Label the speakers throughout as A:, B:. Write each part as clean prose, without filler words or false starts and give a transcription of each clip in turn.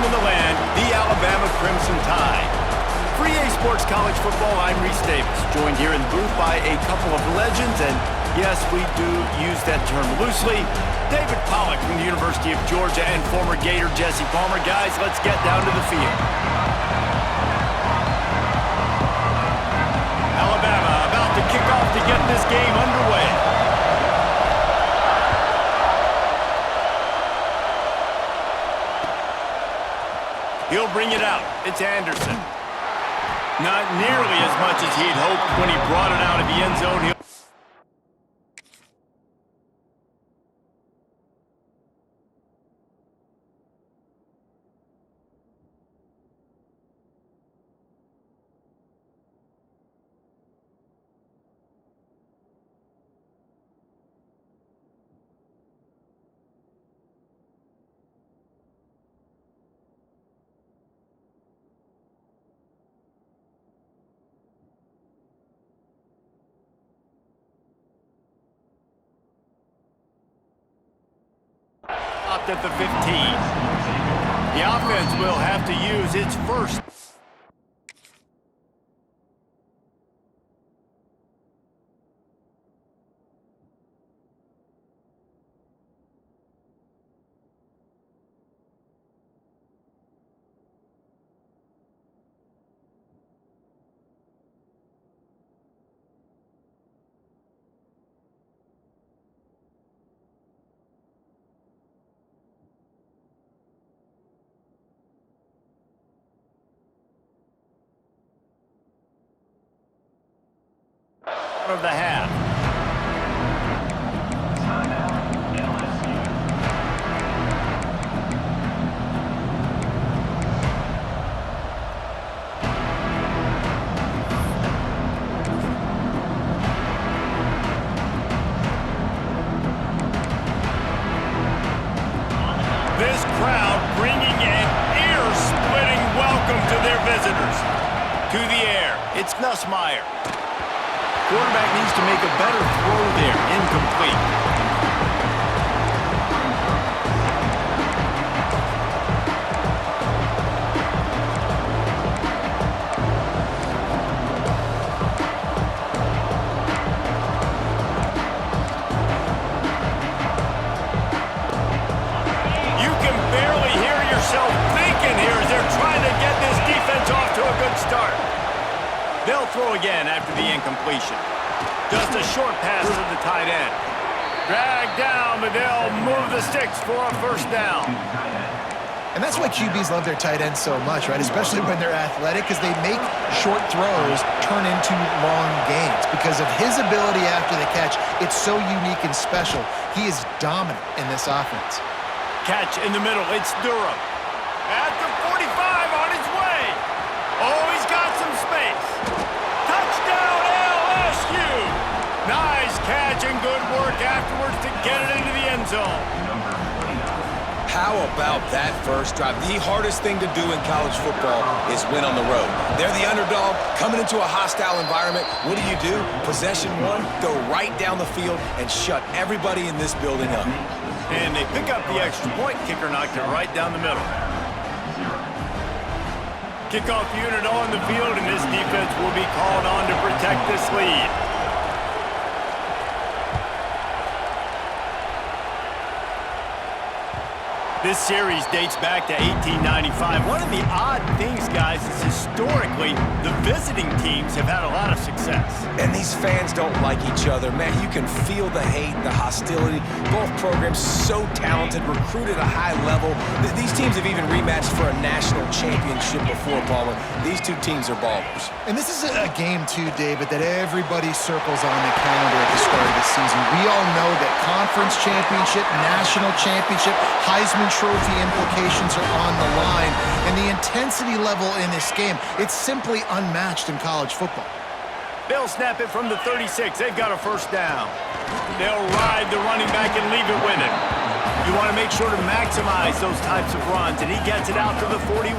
A: team in the land, the Alabama Crimson Tide. For EA Sports College Football, I'm Reese Davis, joined here in the booth by a couple of legends, and yes, we do use that term loosely. David Pollack from the University of Georgia and former Gator Jesse Palmer. Guys, let's get down to the field. Alabama about to kick off to get this game underway. He'll bring it out. It's Anderson. Not nearly as much as he'd hoped when he brought it out of the end zone. At the 15. The offense will have to use its first. Of the half. This crowd bringing an ear-splitting welcome to their visitors. To the air, it's Nussmeier. Quarterback needs to make a better throw there. Incomplete. You can barely hear yourself thinking here as they're trying to get this defense off to a good start. They'll throw again after the incompletion. Just a short pass to the tight end. Dragged down, but they'll move the sticks for a first down.
B: And that's why QBs love their tight ends so much, right? Especially when they're athletic, because they make short throws turn into long gains. Because of his ability after the catch, it's so unique and special. He is dominant in this offense.
A: Catch in the middle. It's Durham. At the 45 on his way. Oh, he's got some space. Touchdown, LSU! Nice catch and good work afterwards to get it into the end zone.
C: How about that first drive? The hardest thing to do in college football is win on the road. They're the underdog, coming into a hostile environment. What do? Possession one, go right down the field and shut everybody in this building up.
A: And they pick up the extra point. Kicker knocked it right down the middle. Kickoff unit on the field, and this defense will be called on to protect this lead. This series dates back to 1895. One of the odd things, guys, is historically the visiting teams have had a lot of success.
C: And these fans don't like each other. Man, you can feel the hate, the hostility. Both programs so talented, recruited at a high level. These teams have even rematched for a national championship before, Palmer. These two teams are ballers.
B: And this is a game, too, David, that everybody circles on the calendar at the start of the season. We all know that conference championship, national championship, Heisman Trophy implications are on the line. And the intensity level in this game, it's simply unmatched in college football.
A: They'll snap it from the 36. They've got a first down. They'll ride the running back and leave it with him. You want to make sure to maximize those types of runs, and he gets it out to the 41.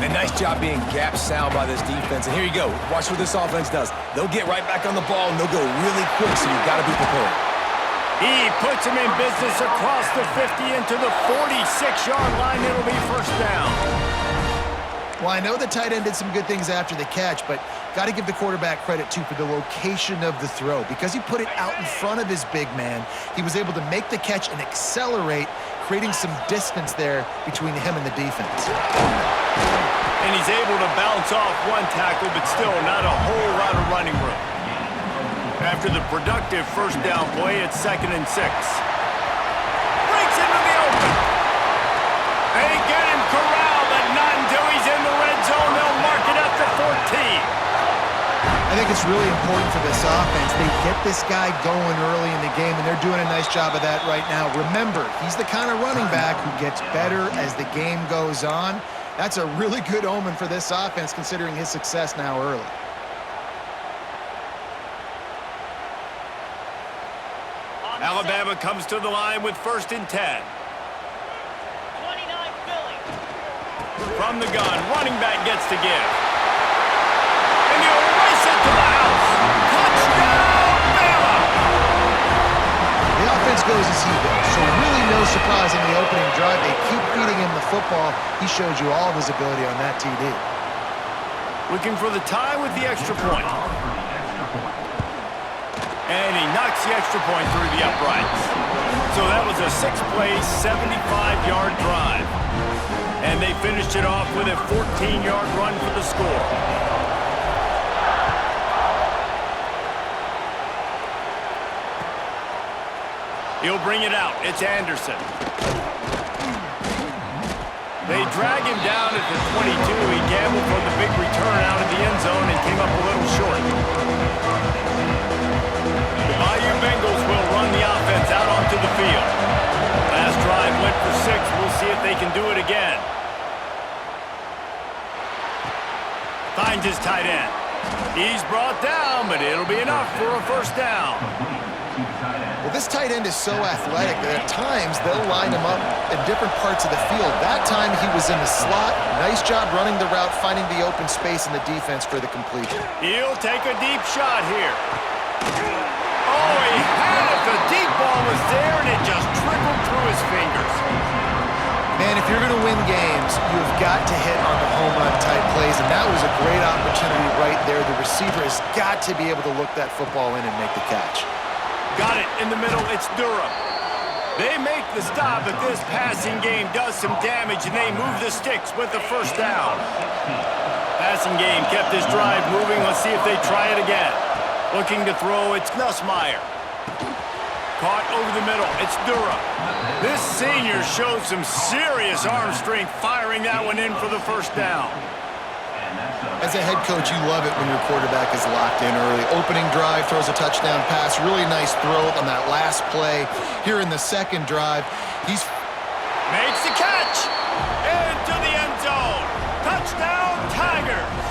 C: A nice job being gap sound by this defense. And here you go. Watch what this offense does. They'll get right back on the ball, and they'll go really quick, so you've got to be prepared.
A: He puts him in business across the 50 into the 46-yard line. It'll be first down.
B: Well, I know the tight end did some good things after the catch, but got to give the quarterback credit, too, for the location of the throw. Because he put it out in front of his big man, he was able to make the catch and accelerate, creating some distance there between him and the defense.
A: And he's able to bounce off one tackle, but still not a whole lot of running room. After the productive first down play, it's 2nd and 6. Breaks into the open. They get him corralled, but not until he's in the red zone. They'll mark it up to 14.
B: I think it's really important for this offense. They get this guy going early in the game, and they're doing a nice job of that right now. Remember, he's the kind of running back who gets better as the game goes on. That's a really good omen for this offense, considering his success now early.
A: Alabama comes to the line with 1st and 10.
D: 29 Philly.
A: From the gun, running back gets to give. And he'll race it to the house. Touchdown, Bama!
B: The offense goes as he goes, so really no surprise in the opening drive. They keep feeding him the football. He showed you all of his ability on that TD.
A: Looking for the tie with the extra point. And he knocks the extra point through the uprights. So that was a 6-play, 75-yard drive. And they finished it off with a 14-yard run for the score. He'll bring it out. It's Anderson. They drag him down at the 22. He gambled for the big return out of the end zone and came up a little short. The Bayou Bengals will run the offense out onto the field. Last drive went for 6. We'll see if they can do it again. Finds his tight end. He's brought down, but it'll be enough for a first down.
B: Well, this tight end is so athletic that at times they'll line him up in different parts of the field. That time he was in the slot. Nice job running the route, finding the open space in the defense for the completion.
A: He'll take a deep shot here. Oh, he had it. The deep ball was there, and it just trickled through his fingers.
B: Man, if you're going to win games, you've got to hit on the home run type plays, and that was a great opportunity right there. The receiver has got to be able to look that football in and make the catch.
A: Got it in the middle. It's Durham. They make the stop, but this passing game does some damage, and they move the sticks with the first down. Passing game kept this drive moving. Let's see if they try it again. Looking to throw, it's Nussmeier. Caught over the middle, it's Durham. This senior shows some serious arm strength, firing that one in for the first down.
B: As a head coach, you love it when your quarterback is locked in early. Opening drive, throws a touchdown pass. Really nice throw on that last play. Here in the second drive, he's
A: makes the catch into the end zone. Touchdown, Tigers.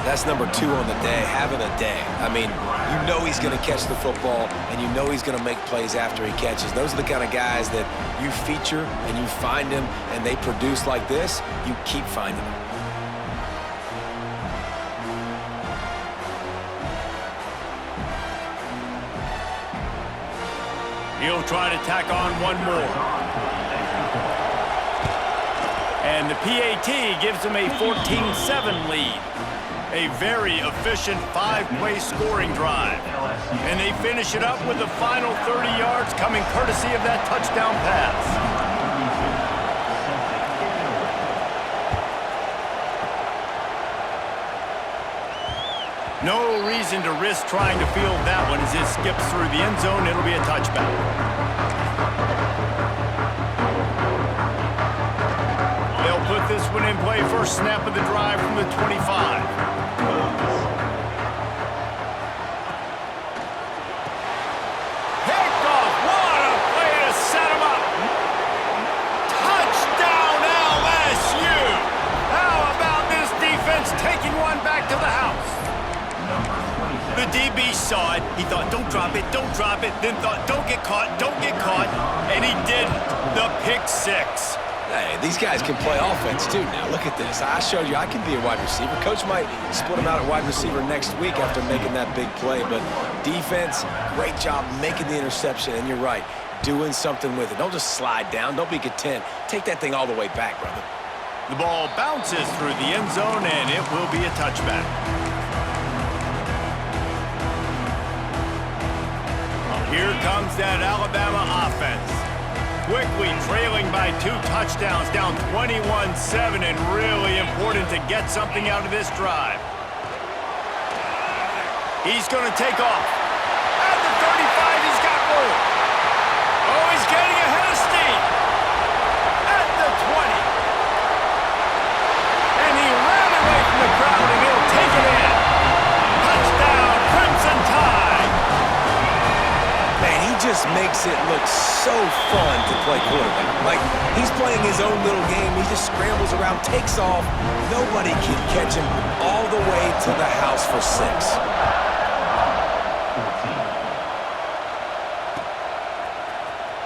C: That's number 2 on the day, having a day. I mean, you know he's going to catch the football, and you know he's going to make plays after he catches. Those are the kind of guys that you feature and you find them, and they produce like this. You keep finding them.
A: He'll try to tack on one more. And the PAT gives him a 14-7 lead. A very efficient 5-play scoring drive. And they finish it up with the final 30 yards coming courtesy of that touchdown pass. No reason to risk trying to field that one as it skips through the end zone. It'll be a touchback. They'll put this one in play. First snap of the drive from the 25. Picked off. What a play to set him up. Touchdown LSU. How about this defense taking one back to the house? The DB saw it. He thought, don't drop it, then thought, don't get caught, and he didn't. The pick 6.
C: Hey, these guys can play offense too now. Look at this. I showed you I can be a wide receiver. Coach might split him out at wide receiver next week after making that big play. But defense, great job making the interception. And you're right, doing something with it. Don't just slide down. Don't be content. Take that thing all the way back, brother.
A: The ball bounces through the end zone, and it will be a touchback. Here comes that Alabama offense. Quickly trailing by 2 touchdowns, down 21-7, and really important to get something out of this drive. He's going to take off. At the 35, he's got room. Oh, he's getting ahead of steam. At the 20. And he ran away from the crowd, and he'll take it in. Touchdown, Crimson Tide.
C: Man, he just makes it look so fun to play quarterback. Like, he's playing his own little game. He just scrambles around, takes off. Nobody can catch him all the way to the house for 6.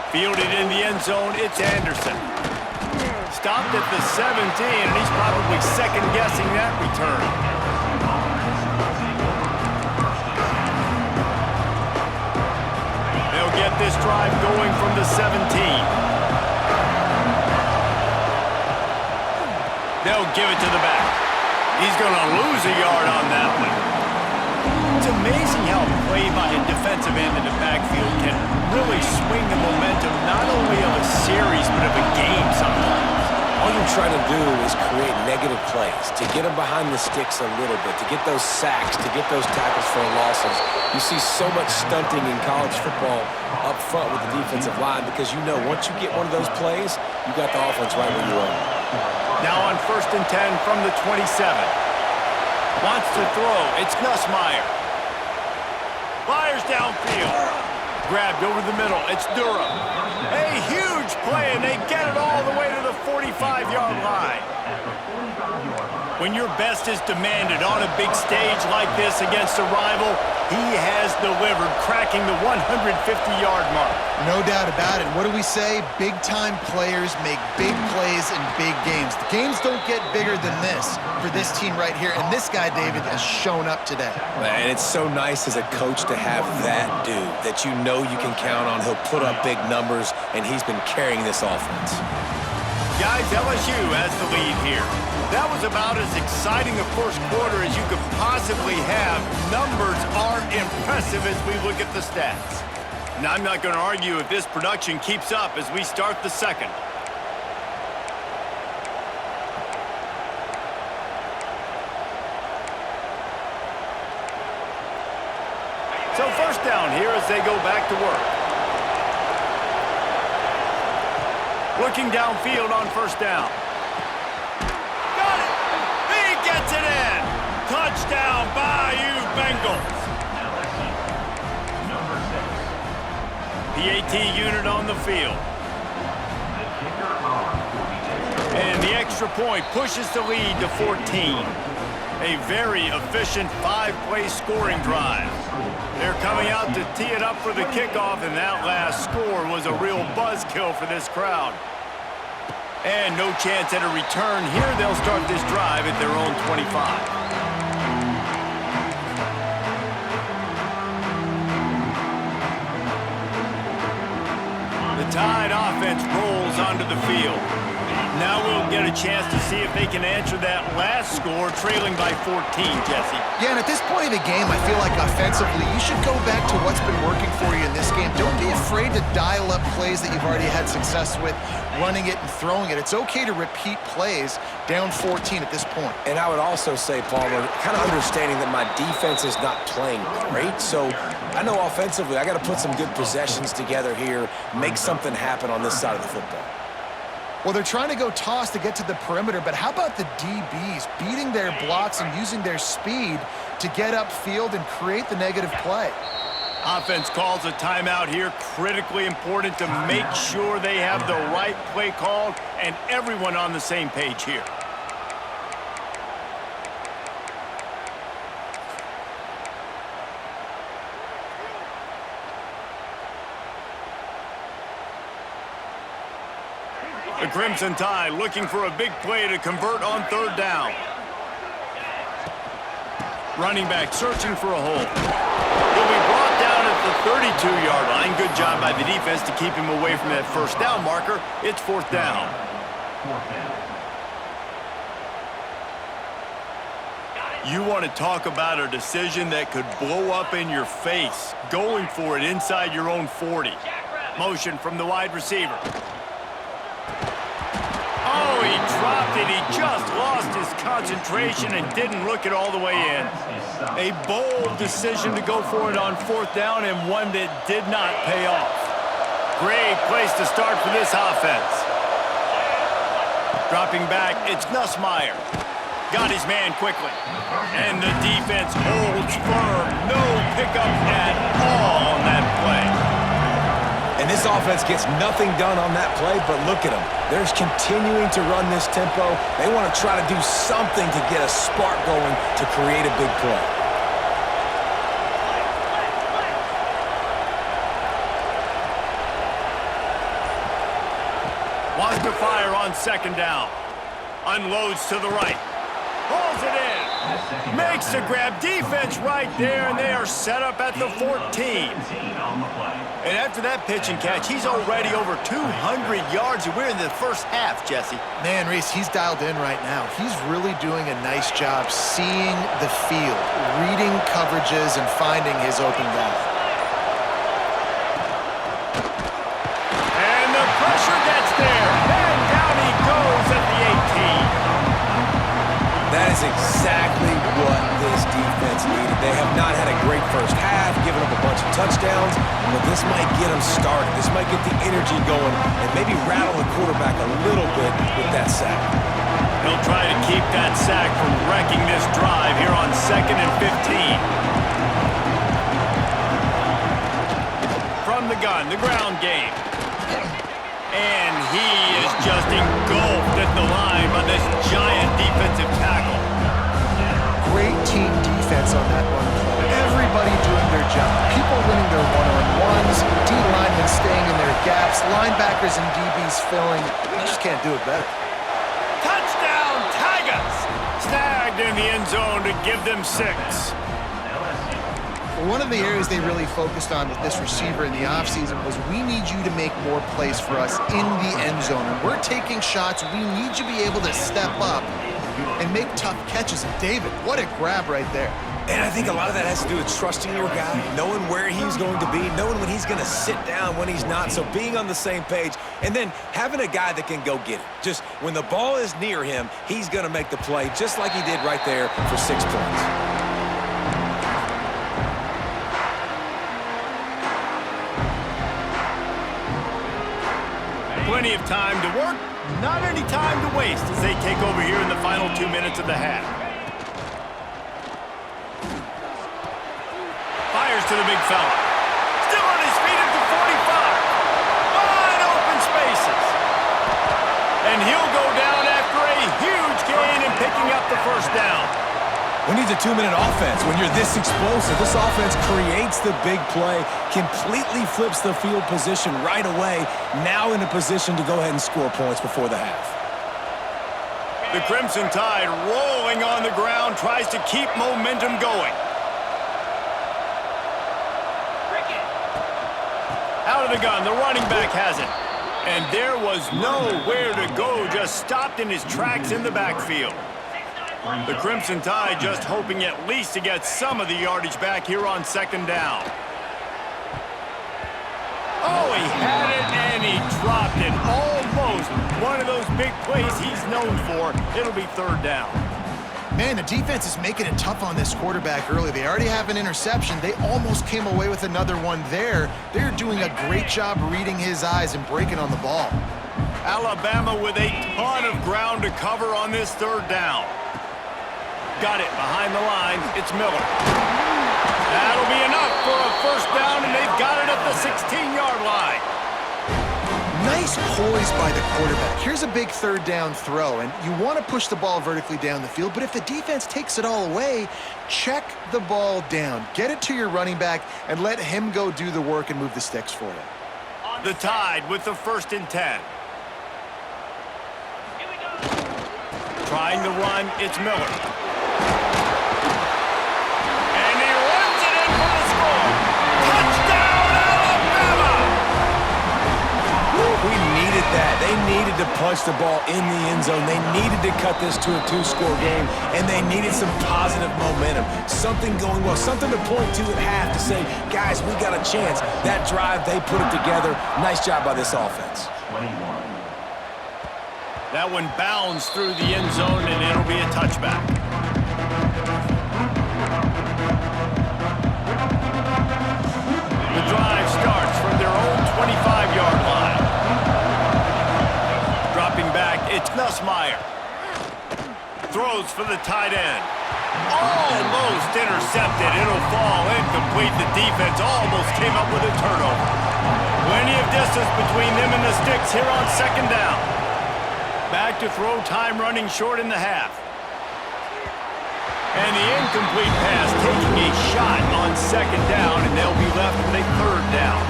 A: Fielded in the end zone, it's Anderson. Stopped at the 17, and he's probably second-guessing that return. They'll get this drive going from the 17. They'll give it to the back. He's going to lose a yard on that one. It's amazing how a play by a defensive end in the backfield can really swing the momentum not only of a series but of a game sometimes.
C: All you're trying to do is create negative plays, to get them behind the sticks a little bit, to get those sacks, to get those tackles for losses. You see so much stunting in college football up front with the defensive line because you know once you get one of those plays, you got the offense right where you are.
A: Now on 1st and 10 from the 27. Wants to throw. It's Nussmeier. Fires downfield. Grabbed over the middle. It's Durham. A huge play, and they get it all the way to the 45-yard line. When your best is demanded on a big stage like this against a rival, he has delivered, cracking the 150-yard mark.
B: No doubt about it. What do we say? Big-time players make big plays in big games. The games don't get bigger than this for this team right here, and this guy, David, has shown up today.
C: And it's so nice as a coach to have that dude that you know you can count on. He'll put up big numbers, and he's been carrying this offense.
A: Guys, LSU has the lead here. That was about as exciting a first quarter as you could possibly have. Numbers are impressive as we look at the stats. And I'm not going to argue if this production keeps up as we start the second. So first down here as they go back to work. Looking downfield on first down. Got it! He gets it in! Touchdown, Bayou Bengals! The AT unit on the field. And the extra point pushes the lead to 14. A very efficient 5-play scoring drive. They're coming out to tee it up for the kickoff, and that last score was a real buzzkill for this crowd. And no chance at a return here. They'll start this drive at their own 25. The Tide offense rolls onto the field. Now we'll get a chance to see if they can answer that last score, trailing by 14, Jesse.
B: Yeah, and at this point of the game, I feel like offensively, you should go back to what's been working for you in this game. Don't be afraid to dial up plays that you've already had success with, running it and throwing it. It's okay to repeat plays down 14 at this point.
C: And I would also say, Palmer, kind of understanding that my defense is not playing great, so I know offensively I got to put some good possessions together here, make something happen on this side of the football.
B: Well, they're trying to go toss to get to the perimeter, but how about the DBs beating their blocks and using their speed to get upfield and create the negative play?
A: Offense calls a timeout here. Critically important to make sure they have the right play called and everyone on the same page here. The Crimson Tide looking for a big play to convert on third down. Running back searching for a hole. He'll be brought down at the 32-yard line. Good job by the defense to keep him away from that first down marker. It's fourth down. You want to talk about a decision that could blow up in your face. Going for it inside your own 40. Motion from the wide receiver. Oh, he dropped it. He just lost his concentration and didn't look it all the way in. A bold decision to go for it on fourth down and one that did not pay off. Great place to start for this offense. Dropping back, it's Nussmeier. Got his man quickly. And the defense holds firm. No pickup at all on that play.
C: And this offense gets nothing done on that play, but look at them. They're continuing to run this tempo. They want to try to do something to get a spark going to create a big play.
A: Wants to fire on second down. Unloads to the right. Pulls it in. Makes the grab. Defense right there, and they are set up at the 14. And after that pitch and catch, he's already over 200 yards, and we're in the first half, Jesse.
B: Man, Reese, he's dialed in right now. He's really doing a nice job seeing the field, reading coverages, and finding his open guy.
A: And the pressure gets there. And down he goes at the 18.
C: That is exactly what this defense needed. They have not had a great first half, given up a bunch of touchdowns, but this might get them started. This might get the energy going and maybe rattle the quarterback a little bit with that sack.
A: He'll try to keep that sack from wrecking this drive here on 2nd and 15. From the gun, the ground game. And he is just engulfed at the line by this giant defensive tackle.
B: Great team defense on that one play. Everybody doing their job. People winning their one-on-ones, D-linemen staying in their gaps, linebackers and DBs filling. You just can't do it better.
A: Touchdown, Tigers! Snagged in the end zone to give them 6.
B: One of the areas they really focused on with this receiver in the offseason was we need you to make more plays for us in the end zone. And we're taking shots. We need you to be able to step up and make tough catches. And David, what a grab right there.
C: And I think a lot of that has to do with trusting your guy, knowing where he's going to be, knowing when he's going to sit down, when he's not. So being on the same page, and then having a guy that can go get it. Just when the ball is near him, he's going to make the play just like he did right there for 6 points.
A: Plenty of time to work, not any time to waste as they take over here in the final 2 minutes of the half. Fires to the big fella. Still on his feet at the 45. Wide open spaces. And he'll go down after a huge gain and picking up the first down.
C: Who needs a 2-minute offense when you're this explosive? This offense creates the big play, completely flips the field position right away, now in a position to go ahead and score points before the half.
A: The Crimson Tide rolling on the ground, tries to keep momentum going. Out of the gun, the running back has it. And there was nowhere to go, just stopped in his tracks in the backfield. The Crimson Tide just hoping at least to get some of the yardage back here on second down. Oh, he had it and he dropped it. Almost one of those big plays he's known for. It'll be third down.
B: Man, the defense is making it tough on this quarterback early. They already have an interception. They almost came away with another one there. They're doing a great job reading his eyes and breaking on the ball.
A: Alabama with a ton of ground to cover on this third down. Got it behind the line. It's Miller. That'll be enough for a first down, and they've got it at the 16-yard line.
B: Nice poise by the quarterback. Here's a big third down throw, and you want to push the ball vertically down the field, but if the defense takes it all away, check the ball down. Get it to your running back and let him go do the work and move the sticks for you.
A: The Tide with the 1st and 10. Trying to run, it's Miller. And he runs it in for the score. Touchdown, Alabama!
C: We needed that. They needed to punch the ball in the end zone. They needed to cut this to a 2-score game, and they needed some positive momentum. Something going well, something to point to at half to say, guys, we got a chance. That drive, they put it together. Nice job by this offense.
A: That one bounds through the end zone, and it'll be a touchback. The drive starts from their own 25-yard line. Dropping back, it's Nussmeier. Throws for the tight end. Almost intercepted. It'll fall incomplete. The defense almost came up with a turnover. Plenty of distance between them and the sticks here on second down. Back to throw, time running short in the half. And the incomplete pass taking a shot on second down, and they'll be left with a third down.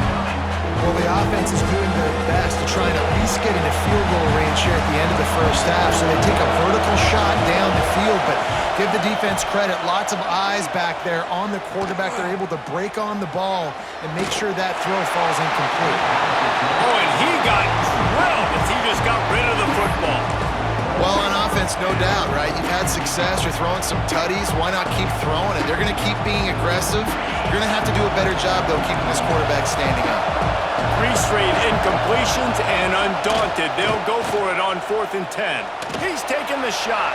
B: Well, the offense is doing their best to try and at least get into field goal range here at the end of the first half. So they take a vertical shot down the field, but give the defense credit. Lots of eyes back there on the quarterback. They're able to break on the ball and make sure that throw falls incomplete.
A: Oh, and he got drilled as he just got rid of the football.
B: Well, on offense, no doubt, right? You've had success. You're throwing some tutties. Why not keep throwing it? They're going to keep being aggressive. You're going to have to do a better job, though, keeping this quarterback standing up.
A: 3 straight incompletions, and undaunted, they'll go for it on 4th and 10. He's taking the shot.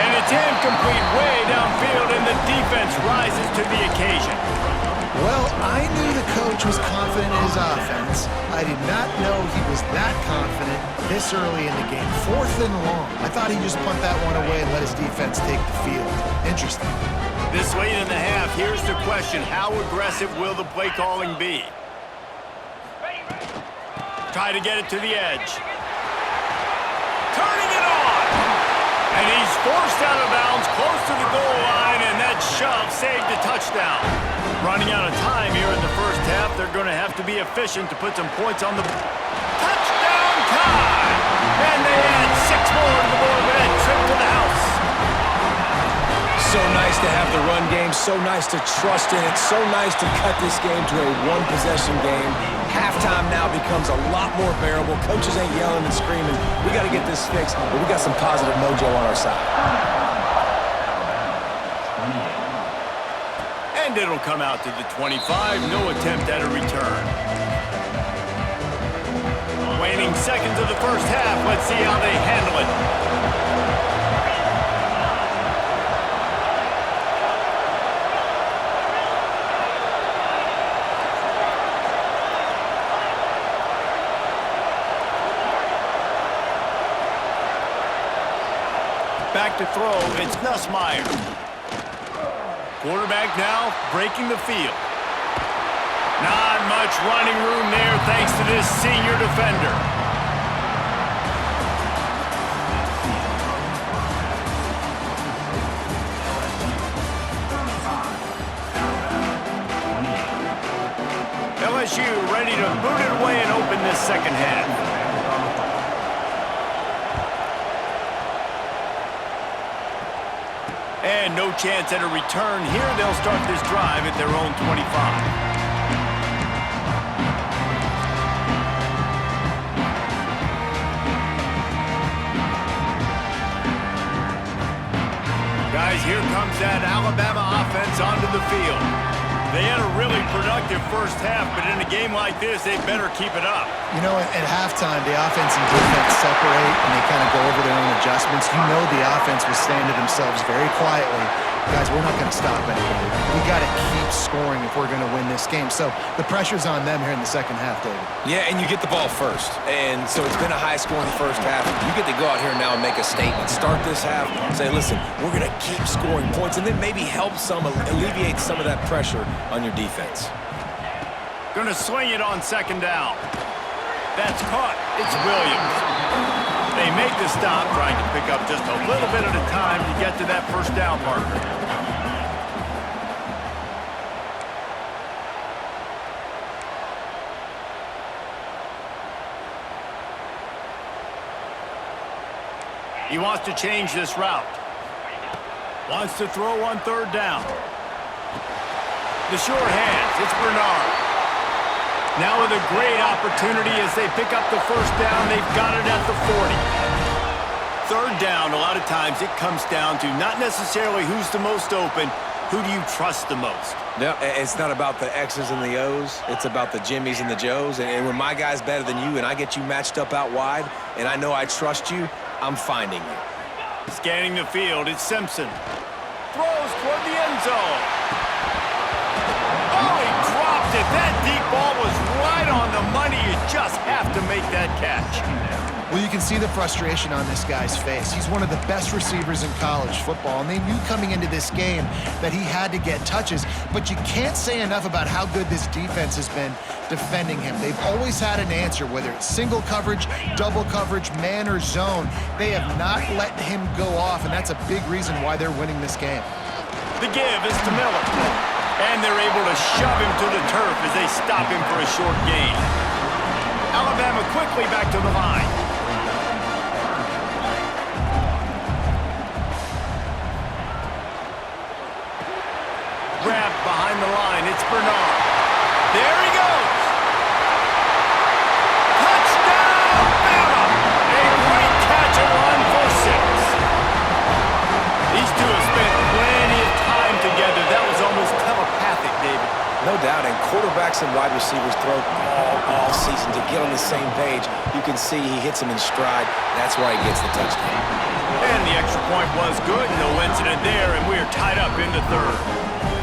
A: And it's incomplete way downfield, and the defense rises to the occasion.
B: Well, I knew the coach was confident in his offense. I did not know he was that confident this early in the game. 4th and long. I thought he'd just punt that one away and let his defense take the field. Interesting.
A: This late in the half, here's the question. How aggressive will the play calling be? Try to get it to the edge. Turning it on! And he's forced out of bounds close to the goal line, and that shove saved a touchdown. Running out of time here in the first half, they're going to have to be efficient to put some points on the touchdown time! And they add 6 more to the board with that trip to the house.
C: So nice to have the run game, so nice to trust in it, so nice to cut this game to a one-possession game. Halftime now becomes a lot more bearable. Coaches ain't yelling and screaming. We got to get this fixed, but we got some positive mojo on our side.
A: And it'll come out to the 25. No attempt at a return. Waning seconds of the first half. Let's see how they handle it. Back to throw, it's Nussmeier. Quarterback now breaking the field. Not much running room there thanks to this senior defender. LSU ready to boot it away and open this second half. And no chance at a return here. They'll start this drive at their own 25. Guys, here comes that Alabama offense onto the field. They had a really productive first half, but in a game like this, they better keep it up.
B: You know, at halftime, the offense and defense separate, and they kind of go over their own adjustments. You know the offense was saying to themselves very quietly, guys, we're not going to stop anybody. We got to keep scoring if we're going to win this game. So the pressure's on them here in the second half, David.
C: Yeah, and you get the ball first. And so it's been a high-scoring first half. You get to go out here now and make a statement. Start this half, say, listen, we're going to keep scoring points, and then maybe help some, alleviate some of that pressure on your defense.
A: Gonna swing it on second down. That's caught. It's Williams. They make the stop, trying to pick up just a little bit at a time to get to that first down marker. He wants to change this route. Wants to throw on third down. The short hands, it's Bernard. Now with a great opportunity as they pick up the first down, they've got it at the 40. Third down, a lot of times it comes down to not necessarily who's the most open, who do you trust the most?
C: No, it's not about the X's and the O's. It's about the Jimmies and the Joes. And when my guy's better than you and I get you matched up out wide and I know I trust you, I'm finding you.
A: Scanning the field, it's Simpson. Throws toward the end zone. Oh, he dropped it. That deep ball was right on the money. You just have to make that catch.
B: Well, you can see the frustration on this guy's face. He's one of the best receivers in college football, and they knew coming into this game that he had to get touches, but you can't say enough about how good this defense has been defending him. They've always had an answer, whether it's single coverage, double coverage, man or zone. They have not let him go off, and that's a big reason why they're winning this game.
A: The give is to Miller, and they're able to shove him to the turf as they stop him for a short gain. Alabama quickly back to the line. Grabbed behind the line, it's Bernard. There he goes! Touchdown, Bama! A great catch and run for 6. These two have spent plenty of time together. That was almost telepathic, David.
C: No doubt, and quarterbacks and wide receivers throw all season to get on the same page. You can see he hits them in stride. That's why he gets the touchdown.
A: And the extra point was good. No incident there, and we are tied up in the third.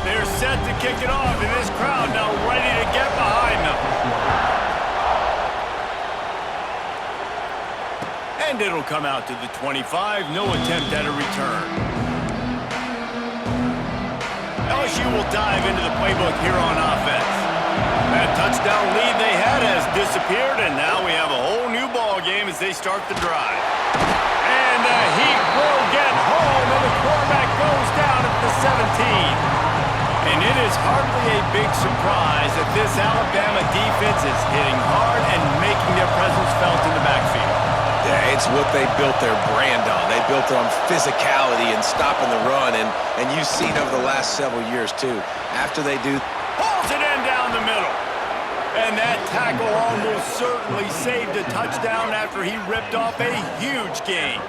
A: They're set to kick it off, and this crowd now ready to get behind them. And it'll come out to the 25. No attempt at a return. LSU will dive into the playbook here on offense. That touchdown lead they had has disappeared, and now we have a whole new ball game as they start the drive. And the heat will get home, and the quarterback goes down at the 17. And it is hardly a big surprise that this Alabama defense is hitting hard and making their presence felt in the backfield.
C: Yeah, it's what they built their brand on. They built it on physicality and stopping the run, and you've seen over the last several years, too. After they do...
A: Pulls it in down the middle. And that tackle almost certainly saved a touchdown after he ripped off a huge gain.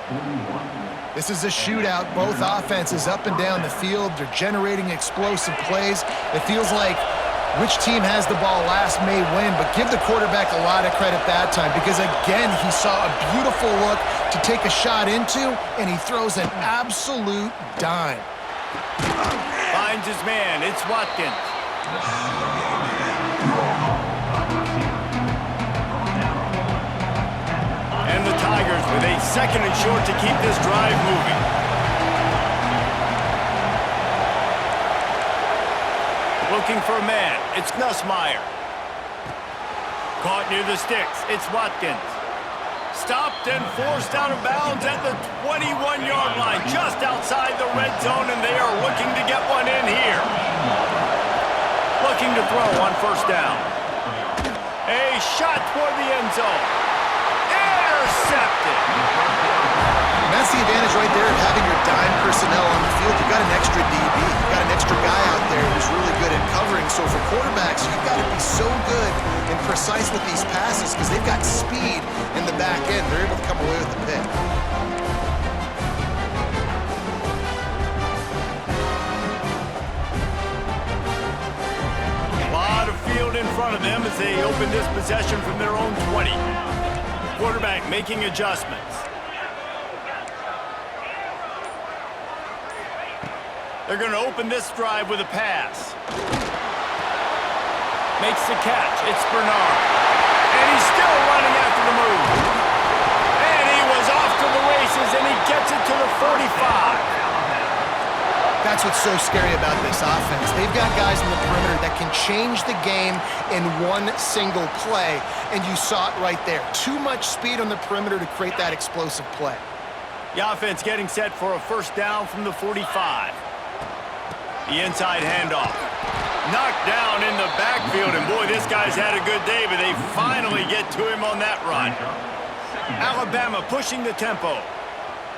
B: This is a shootout. Both offenses up and down the field. They're generating explosive plays. It feels like which team has the ball last may win, but give the quarterback a lot of credit that time because, again, he saw a beautiful look to take a shot into, and he throws an absolute dime.
A: Finds his man. It's Watkins. And the Tigers with a second and short to keep this drive moving. Looking for a man. It's Nussmeier. Caught near the sticks. It's Watkins. Stopped and forced out of bounds at the 21-yard line, just outside the red zone, and they are looking to get one in here. Looking to throw on first down. A shot toward the end zone. Intercepted.
B: And that's the advantage right there of having your dime personnel on the field. You've got an extra DB. You've got an extra guy out there who's really good at covering. So for quarterbacks, you've got to be so good and precise with these passes because they've got speed in the back end. They're able to come away with the pick.
A: A lot of field in front of them as they open this possession from their own 20. Quarterback making adjustments. They're going to open this drive with a pass. Makes the catch. It's Bernard. And he's still running after the move. And he was off to the races, and he gets it to the 45.
B: That's what's so scary about this offense. They've got guys in the perimeter that can change the game in one single play, and you saw it right there. Too much speed on the perimeter to create that explosive play.
A: The offense getting set for a first down from the 45. The inside handoff. Knocked down in the backfield, and boy, this guy's had a good day, but they finally get to him on that run. Alabama pushing the tempo.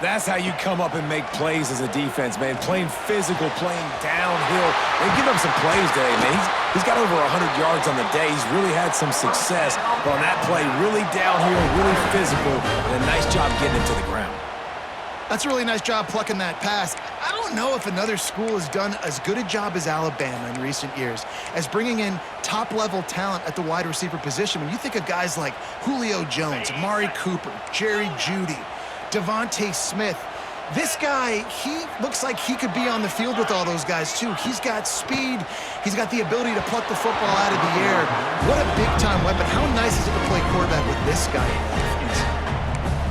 C: That's how you come up and make plays as a defense, man. Playing physical, playing downhill. They give up some plays today, man. He's got over 100 yards on the day. He's really had some success. But on that play, really downhill, really physical, and a nice job getting it to the ground.
B: That's a really nice job plucking that pass. I don't know if another school has done as good a job as Alabama in recent years as bringing in top-level talent at the wide receiver position. When you think of guys like Julio Jones, Amari Cooper, Jerry Jeudy, Devontae Smith, this guy, he looks like he could be on the field with all those guys, too. He's got speed. He's got the ability to pluck the football out of the air. What a big-time weapon. How nice is it to play quarterback with this guy?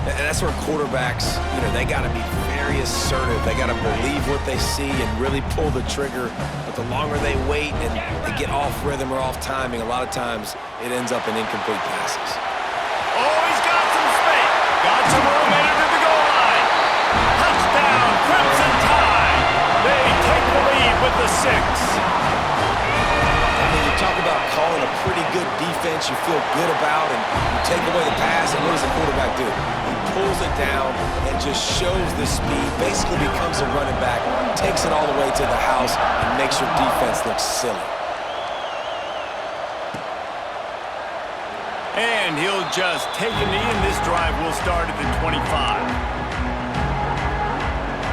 C: And that's where quarterbacks, they got to be very assertive. They got to believe what they see and really pull the trigger. But the longer they wait and they get off rhythm or off timing, a lot of times it ends up in incomplete passes.
A: Oh, he's got some space. Got some room headed to the goal line. Touchdown, Crimson Tide. They take the lead with the 6.
C: You talk about calling a pretty good defense you feel good about, and you take away the pass, and what does the quarterback do? He pulls it down and just shows the speed, basically becomes a running back, takes it all the way to the house, and makes your defense look silly.
A: And he'll just take a knee, and this drive will start at the 25.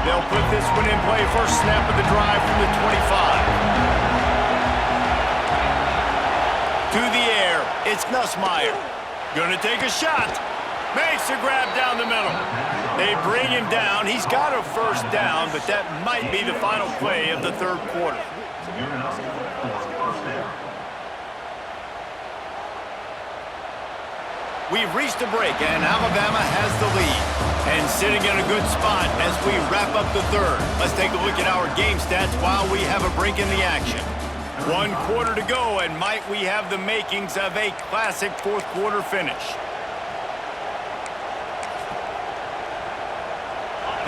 A: They'll put this one in play, first snap of the drive from the 25. To the air, it's Nussmeier. Gonna take a shot. Makes a grab down the middle. They bring him down. He's got a first down, but that might be the final play of the third quarter. We've reached a break, and Alabama has the lead. And sitting in a good spot as we wrap up the third. Let's take a look at our game stats while we have a break in the action. 1 quarter to go, and might we have the makings of a classic fourth quarter finish.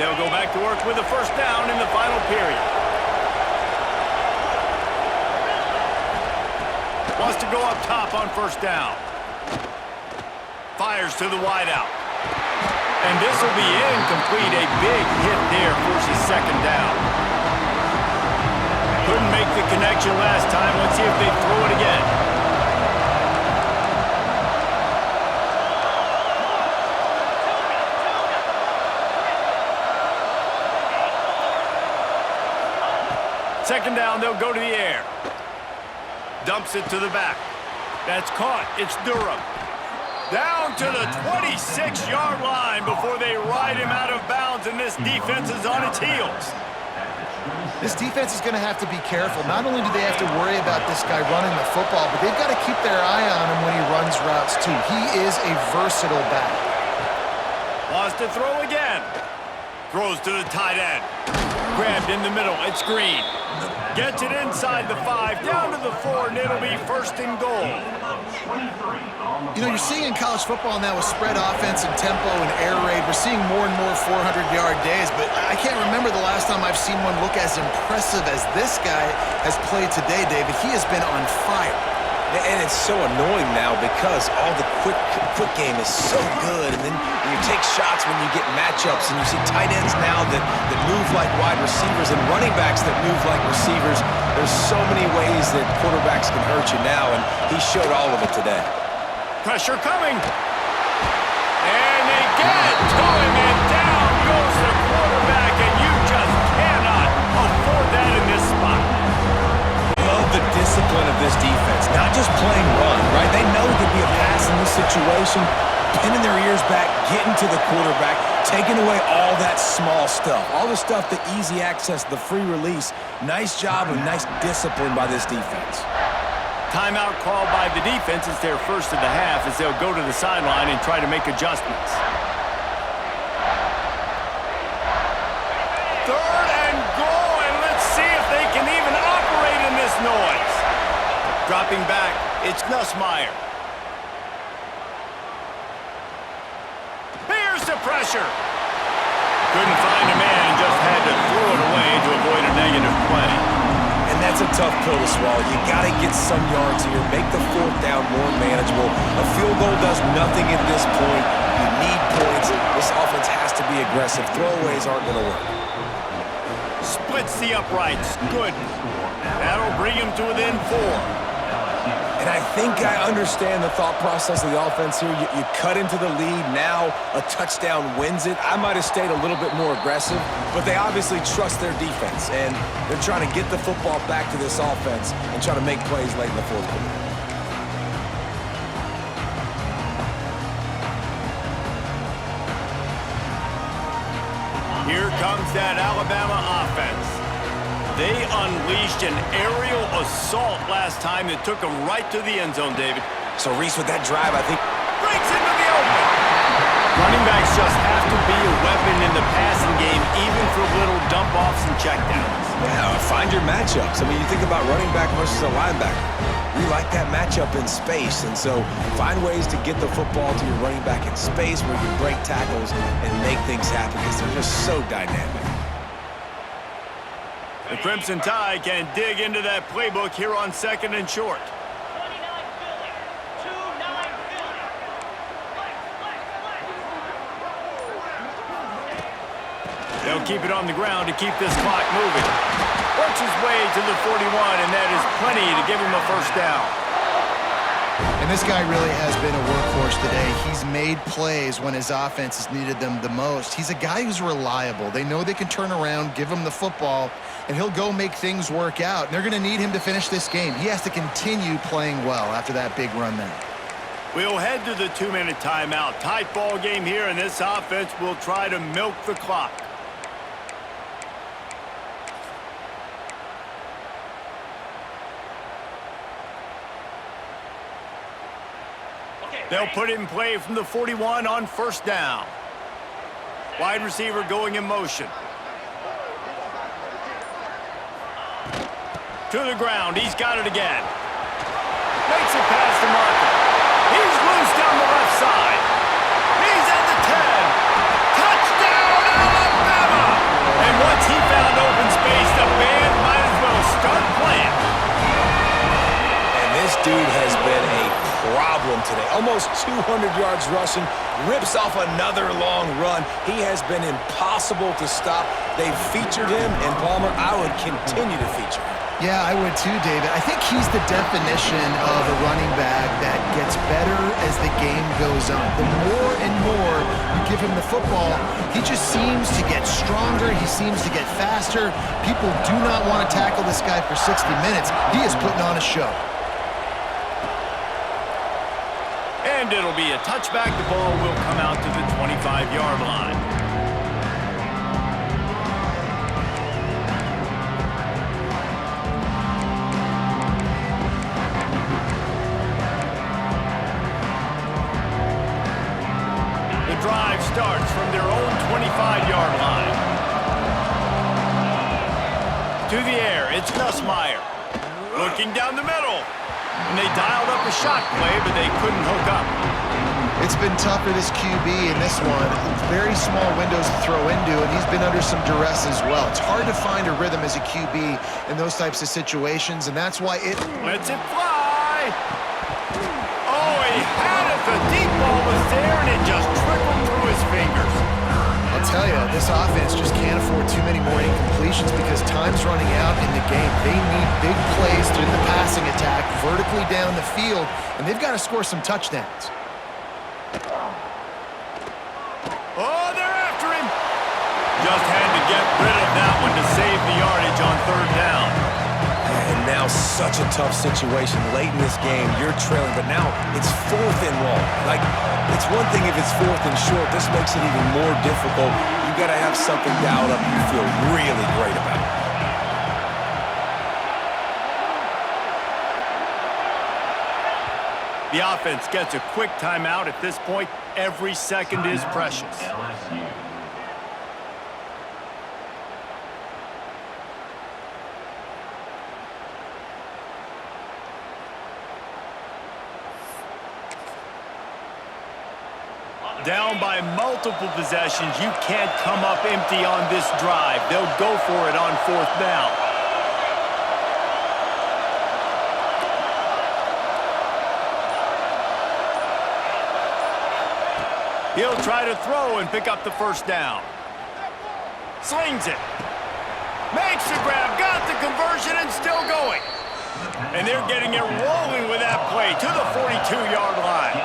A: They'll go back to work with a first down in the final period. Wants to go up top on first down. Fires to the wideout. And this will be incomplete. A big hit there, forces second down. Couldn't make the connection last time. Let's see if they throw it again. Second down, they'll go to the air. Dumps it to the back. That's caught. It's Durham. Down to the 26-yard line before they ride him out of bounds, and this defense is on its heels.
B: This defense is going to have to be careful. Not only do they have to worry about this guy running the football, but they've got to keep their eye on him when he runs routes, too. He is a versatile back.
A: Wants to throw again. Throws to the tight end. Grabbed in the middle. It's Green. Gets it inside the 5, down to the 4, and it'll be first and goal.
B: You're seeing in college football now with spread offense and tempo and air raid, we're seeing more and more 400-yard days, but I can't remember the last time I've seen one look as impressive as this guy has played today, David. He has been on fire.
C: And it's so annoying now because all the quick game is so good, and then you take shots when you get matchups, and you see tight ends now that move like wide receivers and running backs that move like receivers. There's so many ways that quarterbacks can hurt you now, and he showed all of it today.
A: Pressure coming. And they get it to him, and down goes the quarterback, and you just cannot afford that in this spot.
C: Love the discipline of this defense, not just playing run, right? They know there could be a pass in this situation, pinning their ears back, getting to the quarterback, taking away all that small stuff, all the stuff, the easy access, the free release. Nice job and nice discipline by this defense.
A: Timeout called by the defense. It's their first of the half as they'll go to the sideline and try to make adjustments. Third and goal, and let's see if they can even operate in this noise. Dropping back, it's Nussmeier. Here's the pressure. Couldn't find a man and just had to throw it away to avoid a negative play.
C: And that's a tough pill to swallow. You got to get some yards here, make the fourth down more manageable. A field goal does nothing at this point. You need points. This offense has to be aggressive. Throwaways aren't going to work.
A: Splits the uprights. Good. That'll bring him to within 4.
C: And I think I understand the thought process of the offense here. You cut into the lead. Now a touchdown wins it. I might have stayed a little bit more aggressive, but they obviously trust their defense, and they're trying to get the football back to this offense and try to make plays late in the fourth quarter.
A: Here comes that Alabama offense. They unleashed an aerial assault last time that took them right to the end zone, David.
C: So Reese, with that drive, I think
A: Breaks into the open. Running backs just have to be a weapon in the passing game, even for little dump-offs and checkdowns.
C: yeah, find your matchups. I mean, you think about running back versus a linebacker. We like that matchup in space, and so find ways to get the football to your running back in space where you break tackles and make things happen because they're just so dynamic.
A: The Crimson Tide can dig into that playbook here on 2nd and short.
D: 29 Philly. 2-9 Philly.
A: They'll keep it on the ground to keep this clock moving. Works his way to the 41, and that is plenty to give him a first down.
B: And this guy really has been a workhorse today. He's made plays when his offense has needed them the most. He's a guy who's reliable. They know they can turn around, give him the football, and he'll go make things work out. And they're going to need him to finish this game. He has to continue playing well after that big run there.
A: We'll head to the 2-minute timeout. Tight ball game here, and this offense will try to milk the clock. They'll put it in play from the 41 on first down. Wide receiver going in motion. To the ground. He's got it again. Makes it past the marker. He's loose down the left side. He's at the 10. Touchdown, Alabama! And once he found open space, the band might as well start playing.
C: And this dude has been a problem today. Almost 200 yards rushing, rips off another long run. He has been impossible to stop. They've featured him, and Palmer, I would continue to feature him.
B: Yeah, I would too, David. I think he's the definition of a running back that gets better as the game goes on. The more and more you give him the football, he just seems to get stronger. He seems to get faster. People do not want to tackle this guy for 60 minutes. He is putting on a show.
A: And it'll be a touchback. The ball will come out to the 25-yard line. The drive starts from their own 25-yard line. To the air, it's Nussmeier. Looking down the middle. And they dialed up a shot play, but they couldn't hook up.
B: It's been tough for this QB in this one. Very small windows to throw into, and he's been under some duress as well. It's hard to find a rhythm as a QB in those types of situations, and that's why it...
A: Lets it fly. Oh, he had it. The deep ball was there, and it just trickled through his fingers.
B: I'll tell you, this offense just can't afford too many more incompletions because time's running out in the game. They need big plays through the passing attack, vertically down the field, and they've got to score some touchdowns.
A: Oh, they're after him. Just had to get rid of that one to save the yardage on third down.
C: And now such a tough situation. Late in this game, you're trailing, but now it's 4th and long. Like, it's one thing if it's 4th and short. This makes it even more difficult. You got to have something dialed up you feel really great about.
A: The offense gets a quick timeout. At this point, every second is precious. Down by multiple possessions. You can't come up empty on this drive. They'll go for it on 4th down. He'll try to throw and pick up the first down. Slings it. Makes the grab, got the conversion, and still going. And they're getting it rolling with that play to the 42-yard line.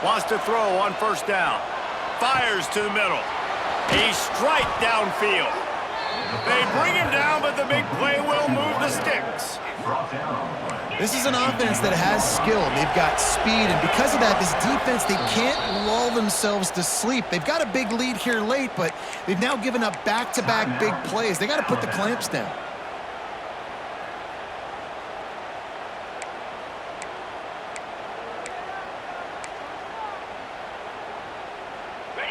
A: Wants to throw on first down. Fires to the middle. A strike downfield. They bring him down, but the big play will move the sticks.
B: This is an offense that has skill. They've got speed, and because of that, this defense, they can't lull themselves to sleep. They've got a big lead here late, but they've now given up back-to-back big plays. They got to put the clamps down.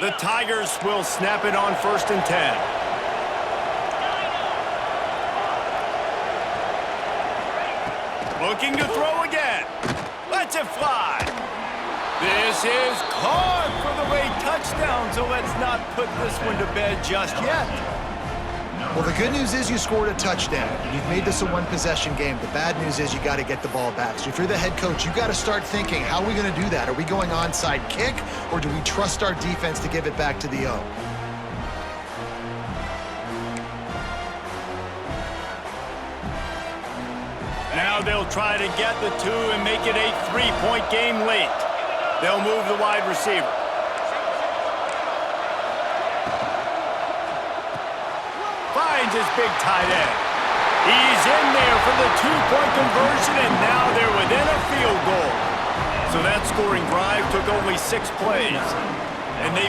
A: The Tigers will snap it on 1st and 10. Looking to throw again. Lets it fly. This is caught for the late touchdown, so let's not put this one to bed just yet.
B: Well, the good news is you scored a touchdown. You've made this a one-possession game. The bad news is you got to get the ball back. So if you're the head coach, you got to start thinking, how are we going to do that? Are we going onside kick, or do we trust our defense to give it back to the O?
A: Now they'll try to get the 2 and make it a 3-point game late. They'll move the wide receiver. Finds his big tight end. He's in there for the 2-point conversion, and now they're within a field goal. So that scoring drive took only 6 plays, and they